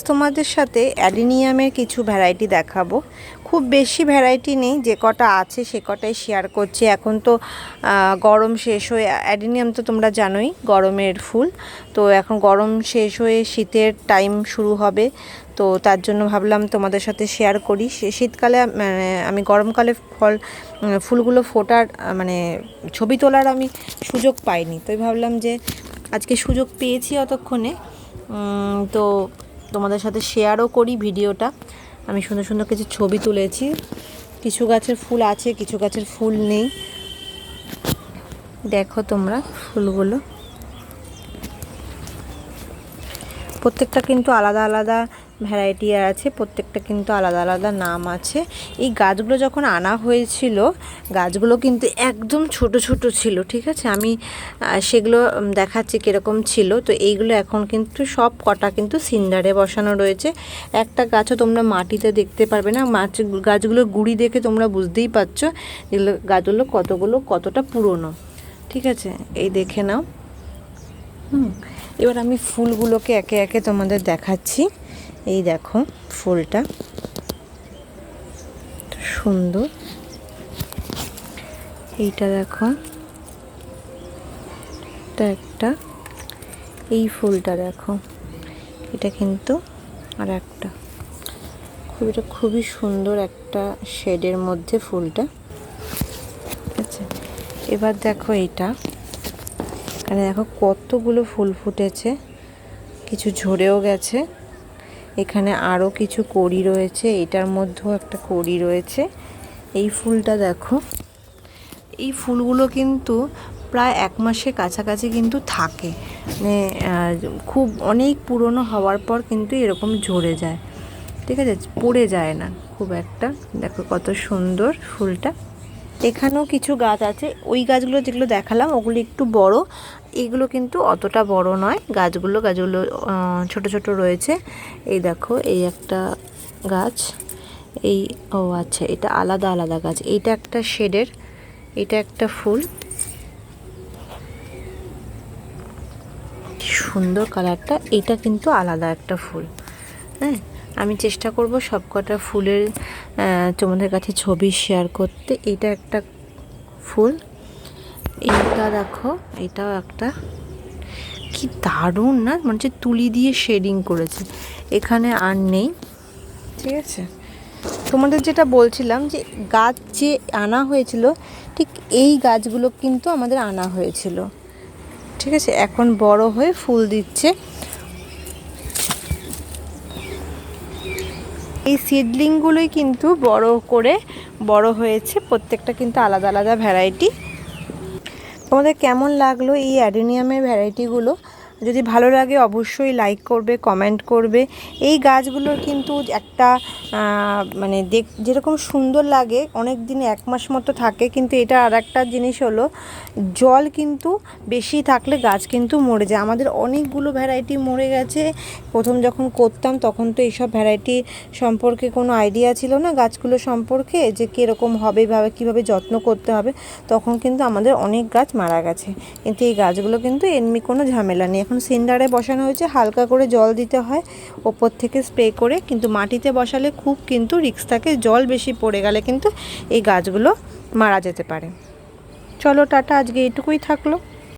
তোমাদের সাথে অ্যাডিনিয়ামের কিছু ভ্যারাইটি দেখাবো। খুব বেশি ভ্যারাইটি নেই, যে কটা আছে সে কটাই শেয়ার করছি। এখন তো গরম শেষ হয়ে, অ্যাডিনিয়াম তো তোমরা জানোই গরমের ফুল, তো এখন গরম শেষ হয়ে শীতের টাইম শুরু হবে, তো তার জন্য ভাবলাম তোমাদের সাথে শেয়ার করি। শীতকালে মানে আমি গরমকালে ফুলগুলো ফোটার মানে ছবি তোলার আমি সুযোগ পাইনি, তো ভাবলাম যে আজকে সুযোগ পেয়েছি অতক্ষণে, তো তোমাদের সাথে শেয়ারও করি ভিডিওটা। আমি সুন্দর সুন্দর কিছু ছবি তুলেছি। কিছু গাছের ফুল আছে, কিছু গাছের ফুল নেই। দেখো তোমরা ফুলগুলো, প্রত্যেকটা কিন্তু আলাদা আলাদা ভ্যারাইটি আছে, প্রত্যেকটা কিন্তু আলাদা আলাদা নাম আছে। এই গাছগুলো যখন আনা হয়েছিল, গাছগুলো কিন্তু একদম ছোট ছোট ছিল, ঠিক আছে? আমি সেগুলো দেখাচ্ছি কীরকম ছিল। তো এইগুলো এখন কিন্তু সব কটা কিন্তু সিন্ডারে বসানো রয়েছে। একটা গাছও তোমরা মাটিতে দেখতে পারবে না, গাছগুলোর গুঁড়ি দেখে তোমরা বুঝতেই পারছো এগুলো গাছগুলো কতটা পুরনো, ঠিক আছে? এই দেখে নাও। এবার আমি ফুলগুলোকে একে একে তোমাদের দেখাচ্ছি। এই দেখো ফুলটা সুন্দর, এইটা দেখো, এটা একটা, এই ফুলটা দেখো, এটা কিন্তু আর একটা এটা খুবই সুন্দর একটা শেডের মধ্যে ফুলটা, ঠিক আছে? এবার দেখো এইটা, এখানে দেখো কতগুলো ফুল ফুটেছে, কিছু ঝরেও গেছে। এখানে আরও কিছু কড়ি রয়েছে, এটার মধ্যেও একটা কড়ি রয়েছে। এই ফুলটা দেখো, এই ফুলগুলো কিন্তু প্রায় 1 মাসের কাছাকাছি কিন্তু থাকে, মানে খুব অনেক পুরনো হওয়ার পর কিন্তু এরকম ঝরে যায়, ঠিক আছে? পড়ে যায় না খুব একটা। দেখো কত সুন্দর ফুলটা। এখানেও কিছু গাছ আছে, ওই গাছগুলো যেগুলো দেখালাম ওগুলো একটু বড়, এগুলো কিন্তু অতটা বড় নয়। গাছগুলো ছোট ছোট রয়েছে। এই দেখো, এই একটা গাছ, এই আচ্ছা, এটা আলাদা আলাদা গাছ। এইটা একটা শেডের, এটা একটা ফুল, সুন্দর কালারটা। এটা কিন্তু আলাদা একটা ফুল। হ্যাঁ, আমি চেষ্টা করব সবকটা ফুলের তোমাদের কাছে ছবি শেয়ার করতে। এটা একটা ফুল, এইটা দেখো, এটাও একটা, কি দারুণ না, মানে হচ্ছে তুলি দিয়ে শেডিং করেছে। এখানে আর নেই, ঠিক আছে? তোমাদের যেটা বলছিলাম যে গাছ যে আনা হয়েছিল, ঠিক এই গাছগুলো কিন্তু আমাদের আনা হয়েছিল, ঠিক আছে? এখন বড় হয়ে ফুল দিচ্ছে। এই সিডলিংগুলোই কিন্তু বড় হয়েছে, প্রত্যেকটা কিন্তু আলাদা আলাদা ভ্যারাইটি। তোমাদের কেমন লাগলো এই অ্যাডেনিয়ামের ভ্যারাইটিগুলো? যদি ভালো লাগে অবশ্যই লাইক করবে, কমেন্ট করবে। এই গাছগুলোর কিন্তু একটা মানে যেরকম সুন্দর লাগে, অনেক দিন 1 মাস মতো থাকে, কিন্তু এটা আর একটা জিনিস হলো, জল কিন্তু বেশি থাকলে গাছ কিন্তু মরে যায়। আমাদের অনেকগুলো ভ্যারাইটি মরে গেছে। প্রথম যখন করতাম তখন তো এইসব ভ্যারাইটি সম্পর্কে কোনো আইডিয়া ছিল না, গাছগুলো সম্পর্কে যে কীরকম হবে, কীভাবে যত্ন করতে হবে। তখন কিন্তু আমাদের অনেক গাছ মারা গেছে, কিন্তু এই গাছগুলো কিন্তু এমনি কোনো ঝামেলা নেই। এখন সিন্ডারে বসানো হয়েছে, হালকা করে জল দিতে হয় ওপর থেকে স্প্রে করে, কিন্তু মাটিতে বসালে খুব কিন্তু রিস্ক থাকে, জল বেশি পড়ে গেলে কিন্তু এই গাছগুলো মারা যেতে পারে। চলো টাটা, আজকে এইটুকুই থাকলো।